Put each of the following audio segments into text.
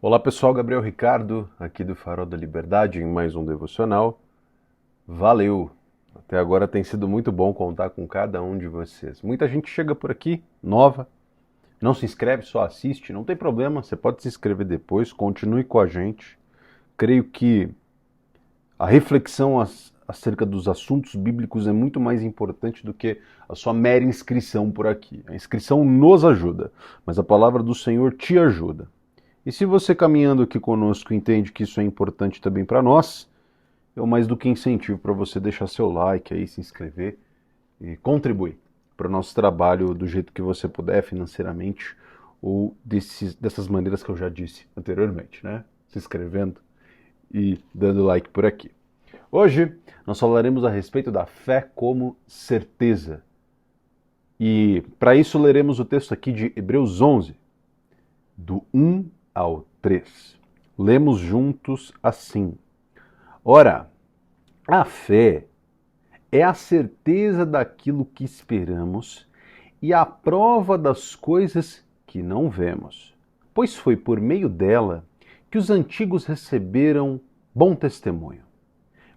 Olá pessoal, Gabriel Ricardo, aqui do Farol da Liberdade, em mais um devocional. Valeu! Até agora tem sido muito bom contar com cada um de vocês. Muita gente chega por aqui, nova, não se inscreve, só assiste, não tem problema, você pode se inscrever depois, continue com a gente. Creio que a reflexão acerca dos assuntos bíblicos é muito mais importante do que a sua mera inscrição por aqui. A inscrição nos ajuda, mas a palavra do Senhor te ajuda. E se você caminhando aqui conosco entende que isso é importante também para nós, eu mais do que incentivo para você deixar seu like aí, se inscrever e contribuir para o nosso trabalho do jeito que você puder, financeiramente, ou dessas maneiras que eu já disse anteriormente, né? Se inscrevendo e dando like por aqui. Hoje nós falaremos a respeito da fé como certeza. E para isso leremos o texto aqui de Hebreus 11, do 1 ao 3. Lemos juntos assim: Ora, a fé é a certeza daquilo que esperamos e a prova das coisas que não vemos, pois foi por meio dela que os antigos receberam bom testemunho.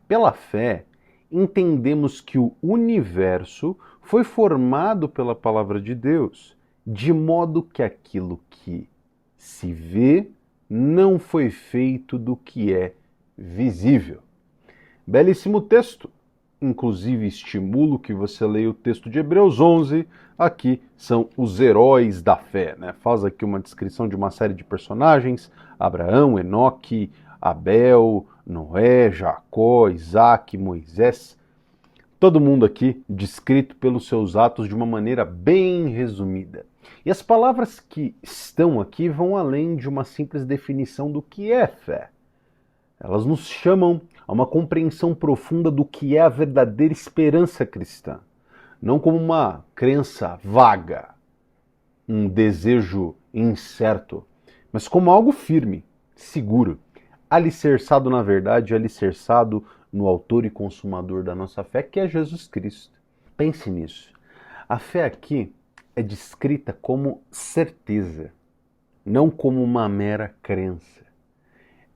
Pela fé, entendemos que o universo foi formado pela palavra de Deus, de modo que aquilo que se vê não foi feito do que é visível. Belíssimo texto. Inclusive, estimulo que você leia o texto de Hebreus 11. Aqui são os heróis da fé, né? Faz aqui uma descrição de uma série de personagens: Abraão, Enoque, Abel, Noé, Jacó, Isaac, Moisés. Todo mundo aqui descrito pelos seus atos de uma maneira bem resumida. E as palavras que estão aqui vão além de uma simples definição do que é fé. Elas nos chamam a uma compreensão profunda do que é a verdadeira esperança cristã. Não como uma crença vaga, um desejo incerto, mas como algo firme, seguro, alicerçado na verdade, alicerçado no autor e consumador da nossa fé, que é Jesus Cristo. Pense nisso. A fé aqui é descrita como certeza, não como uma mera crença.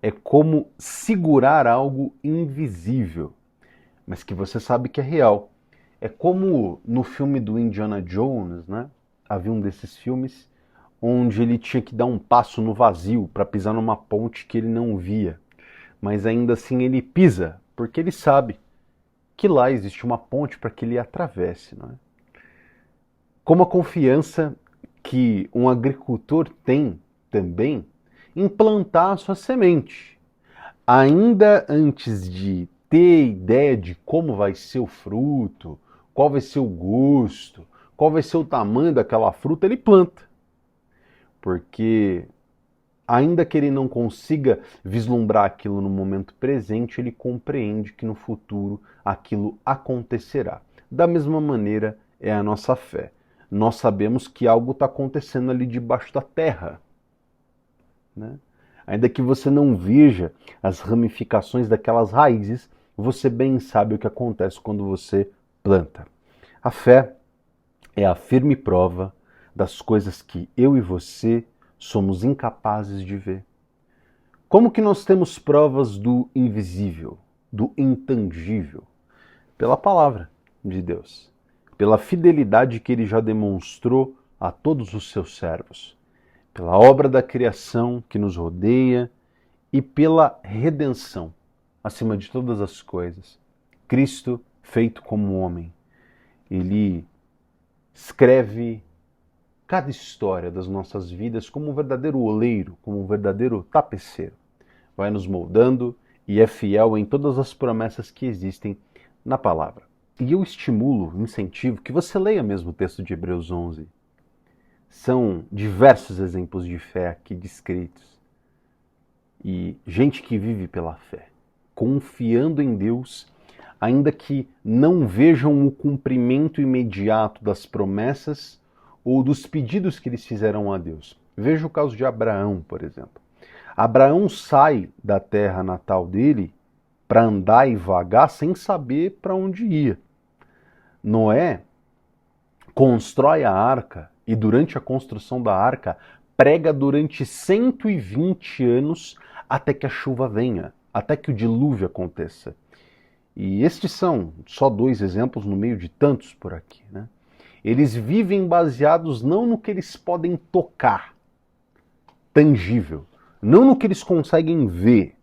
É como segurar algo invisível, mas que você sabe que é real. É como no filme do Indiana Jones, né? Havia um desses filmes onde ele tinha que dar um passo no vazio para pisar numa ponte que ele não via. Mas ainda assim ele pisa, porque ele sabe que lá existe uma ponte para que ele atravesse, não é? Como a confiança que um agricultor tem também em plantar a sua semente. Ainda antes de ter ideia de como vai ser o fruto, qual vai ser o gosto, qual vai ser o tamanho daquela fruta, ele planta. Porque ainda que ele não consiga vislumbrar aquilo no momento presente, ele compreende que no futuro aquilo acontecerá. Da mesma maneira é a nossa fé. Nós sabemos que algo está acontecendo ali debaixo da terra, né? Ainda que você não veja as ramificações daquelas raízes, você bem sabe o que acontece quando você planta. A fé é a firme prova das coisas que eu e você somos incapazes de ver. Como que nós temos provas do invisível, do intangível? Pela palavra de Deus, pela fidelidade que ele já demonstrou a todos os seus servos, pela obra da criação que nos rodeia e pela redenção, acima de todas as coisas. Cristo feito como homem. Ele escreve cada história das nossas vidas como um verdadeiro oleiro, como um verdadeiro tapeceiro. Vai nos moldando e é fiel em todas as promessas que existem na palavra. E eu estimulo, incentivo, que você leia mesmo o texto de Hebreus 11. São diversos exemplos de fé aqui descritos. E gente que vive pela fé, confiando em Deus, ainda que não vejam o cumprimento imediato das promessas ou dos pedidos que eles fizeram a Deus. Veja o caso de Abraão, por exemplo. Abraão sai da terra natal dele para andar e vagar sem saber para onde ia. Noé constrói a arca e durante a construção da arca prega durante 120 anos até que a chuva venha, até que o dilúvio aconteça. E estes são só 2 exemplos no meio de tantos por aqui, né? Eles vivem baseados não no que eles podem tocar, tangível, não no que eles conseguem ver,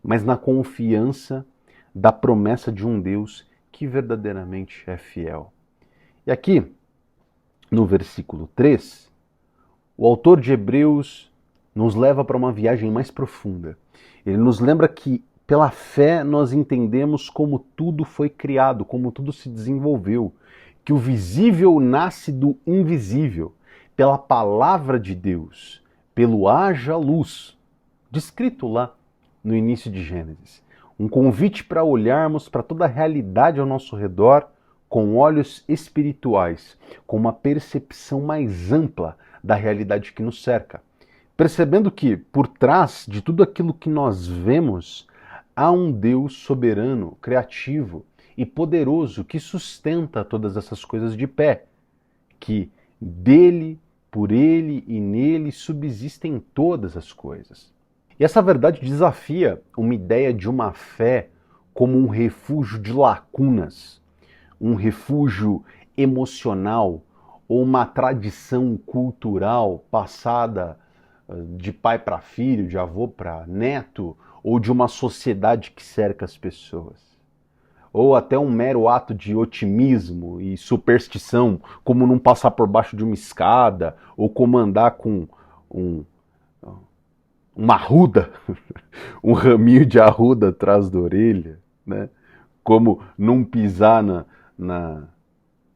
mas na confiança da promessa de um Deus que verdadeiramente é fiel. E aqui, no versículo 3, o autor de Hebreus nos leva para uma viagem mais profunda. Ele nos lembra que, pela fé, nós entendemos como tudo foi criado, como tudo se desenvolveu, que o visível nasce do invisível, pela palavra de Deus, pelo haja luz, descrito lá no início de Gênesis. Um convite para olharmos para toda a realidade ao nosso redor com olhos espirituais, com uma percepção mais ampla da realidade que nos cerca. Percebendo que, por trás de tudo aquilo que nós vemos, há um Deus soberano, criativo e poderoso que sustenta todas essas coisas de pé, que dele, por ele e nele subsistem todas as coisas. E essa verdade desafia uma ideia de uma fé como um refúgio de lacunas, um refúgio emocional ou uma tradição cultural passada de pai para filho, de avô para neto, ou de uma sociedade que cerca as pessoas. Ou até um mero ato de otimismo e superstição, como não passar por baixo de uma escada, ou como andar com uma arruda, um raminho de arruda atrás da orelha, né? Como não pisar na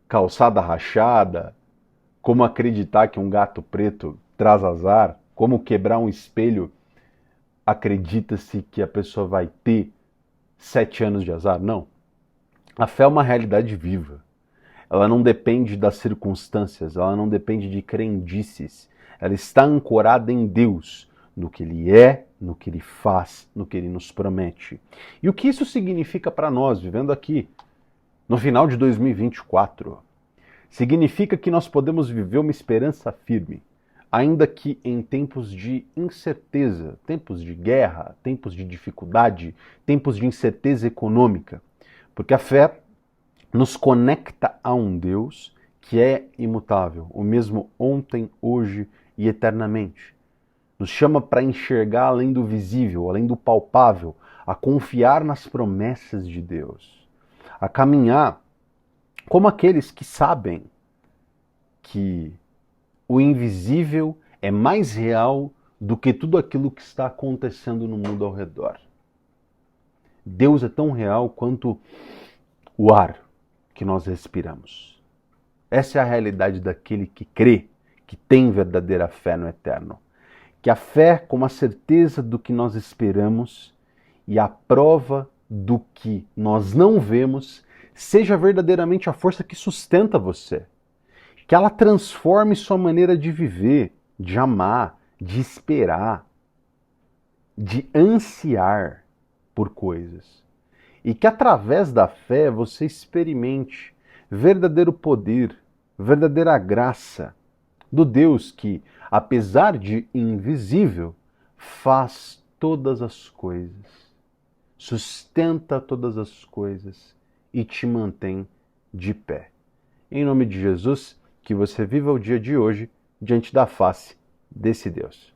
calçada rachada, como acreditar que um gato preto traz azar, como quebrar um espelho, acredita-se que a pessoa vai ter 7 anos de azar? Não. A fé é uma realidade viva. Ela não depende das circunstâncias, ela não depende de crendices. Ela está ancorada em Deus, no que Ele é, no que Ele faz, no que Ele nos promete. E o que isso significa para nós, vivendo aqui, no final de 2024? Significa que nós podemos viver uma esperança firme, ainda que em tempos de incerteza, tempos de guerra, tempos de dificuldade, tempos de incerteza econômica. Porque a fé nos conecta a um Deus que é imutável, o mesmo ontem, hoje e eternamente. Nos chama para enxergar além do visível, além do palpável, a confiar nas promessas de Deus, a caminhar como aqueles que sabem que o invisível é mais real do que tudo aquilo que está acontecendo no mundo ao redor. Deus é tão real quanto o ar que nós respiramos. Essa é a realidade daquele que crê, que tem verdadeira fé no eterno. Que a fé, como a certeza do que nós esperamos e a prova do que nós não vemos, seja verdadeiramente a força que sustenta você. Que ela transforme sua maneira de viver, de amar, de esperar, de ansiar por coisas. E que através da fé você experimente verdadeiro poder, verdadeira graça do Deus que, apesar de invisível, faz todas as coisas, sustenta todas as coisas e te mantém de pé. Em nome de Jesus, que você viva o dia de hoje diante da face desse Deus.